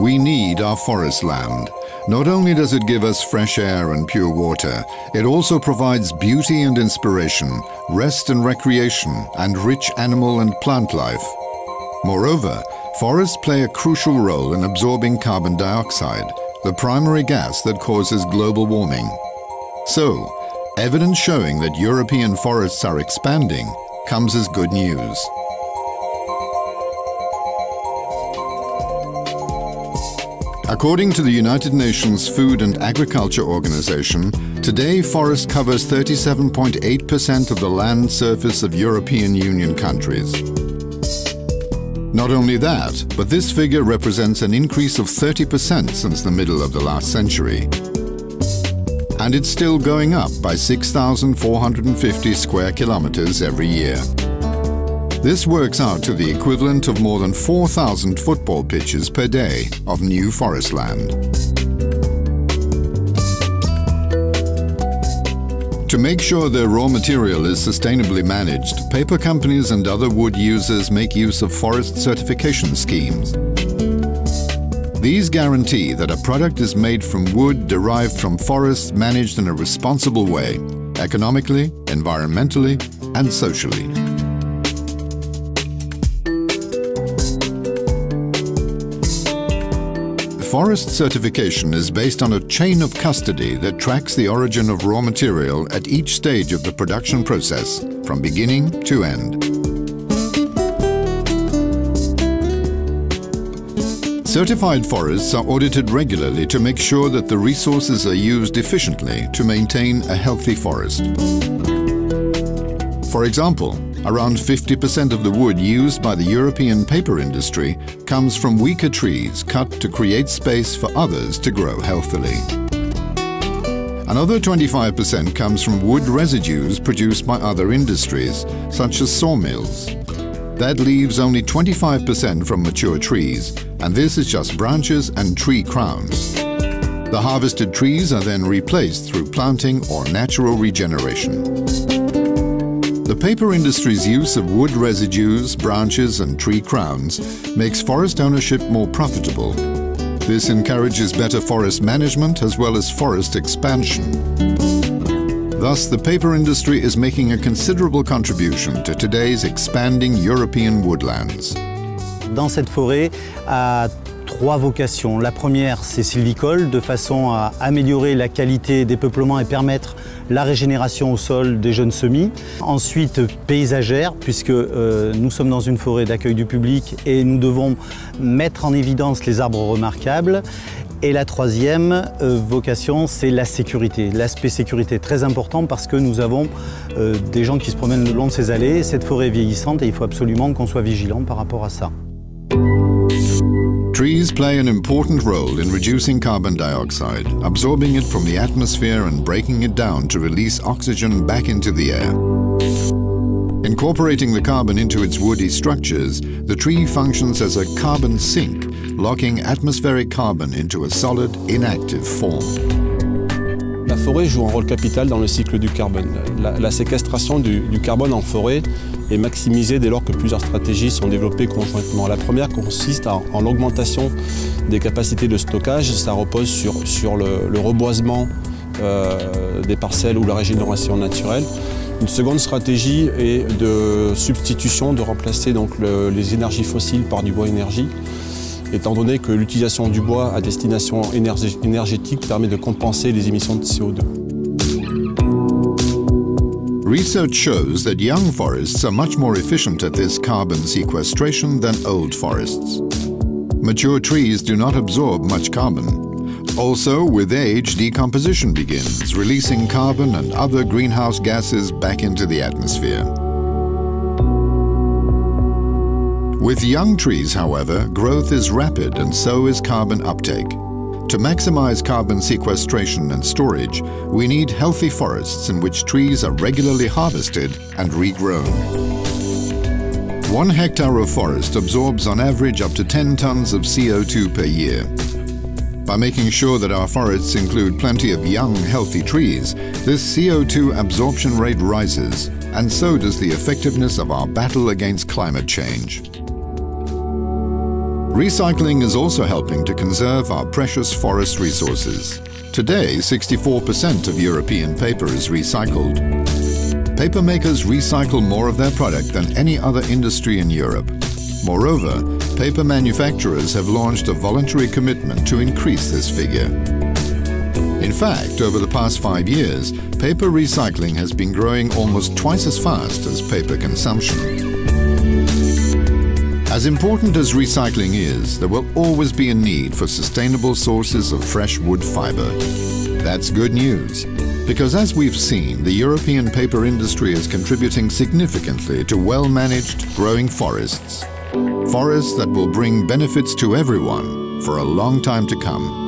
We need our forest land. Not only does it give us fresh air and pure water, it also provides beauty and inspiration, rest and recreation, and rich animal and plant life. Moreover, forests play a crucial role in absorbing carbon dioxide, the primary gas that causes global warming. So, evidence showing that European forests are expanding comes as good news. According to the United Nations Food and Agriculture Organization, today forest covers 37.8% of the land surface of European Union countries. Not only that, but this figure represents an increase of 30% since the middle of the last century. And it's still going up by 6,450 square kilometers every year. This works out to the equivalent of more than 4,000 football pitches per day of new forest land. To make sure their raw material is sustainably managed, paper companies and other wood users make use of forest certification schemes. These guarantee that a product is made from wood derived from forests managed in a responsible way, economically, environmentally, and socially. Forest certification is based on a chain of custody that tracks the origin of raw material at each stage of the production process, from beginning to end. Certified forests are audited regularly to make sure that the resources are used efficiently to maintain a healthy forest. For example, around 50% of the wood used by the European paper industry comes from weaker trees cut to create space for others to grow healthily. Another 25% comes from wood residues produced by other industries, such as sawmills. That leaves only 25% from mature trees, and this is just branches and tree crowns. The harvested trees are then replaced through planting or natural regeneration. The paper industry's use of wood residues, branches and tree crowns makes forest ownership more profitable. This encourages better forest management as well as forest expansion. Thus, the paper industry is making a considerable contribution to today's expanding European woodlands. Dans cette forêt, trois vocations. La première, c'est sylvicole, de façon à améliorer la qualité des peuplements et permettre la régénération au sol des jeunes semis. Ensuite, paysagère, puisque nous sommes dans une forêt d'accueil du public et nous devons mettre en évidence les arbres remarquables. Et la troisième vocation, c'est la sécurité. L'aspect sécurité est très important parce que nous avons des gens qui se promènent le long de ces allées. Cette forêt est vieillissante et il faut absolument qu'on soit vigilant par rapport à ça. Trees play an important role in reducing carbon dioxide, absorbing it from the atmosphere and breaking it down to release oxygen back into the air. Incorporating the carbon into its woody structures, the tree functions as a carbon sink, locking atmospheric carbon into a solid, inactive form. La forêt joue un rôle capital dans le cycle du carbone. La séquestration du carbone en forêt est maximisée dès lors que plusieurs stratégies sont développées conjointement. La première consiste en l'augmentation des capacités de stockage. Ça repose sur le reboisement des parcelles ou la régénération naturelle. Une seconde stratégie est de substitution, de remplacer donc les énergies fossiles par du bois énergie, étant donné que l'utilisation du bois à destination énergétique permet de compenser les émissions de CO2. Research shows that young forests are much more efficient at this carbon sequestration than old forests. Mature trees do not absorb much carbon. Also, with age, decomposition begins, releasing carbon and other greenhouse gases back into the atmosphere. With young trees, however, growth is rapid and so is carbon uptake. To maximize carbon sequestration and storage, we need healthy forests in which trees are regularly harvested and regrown. 1 hectare of forest absorbs on average up to 10 tons of CO2 per year. By making sure that our forests include plenty of young, healthy trees, this CO2 absorption rate rises, and so does the effectiveness of our battle against climate change. Recycling is also helping to conserve our precious forest resources. Today, 64% of European paper is recycled. Paper makers recycle more of their product than any other industry in Europe. Moreover, paper manufacturers have launched a voluntary commitment to increase this figure. In fact, over the past 5 years, paper recycling has been growing almost twice as fast as paper consumption. As important as recycling is, there will always be a need for sustainable sources of fresh wood fiber. That's good news, because as we've seen, the European paper industry is contributing significantly to well-managed, growing forests. Forests that will bring benefits to everyone for a long time to come.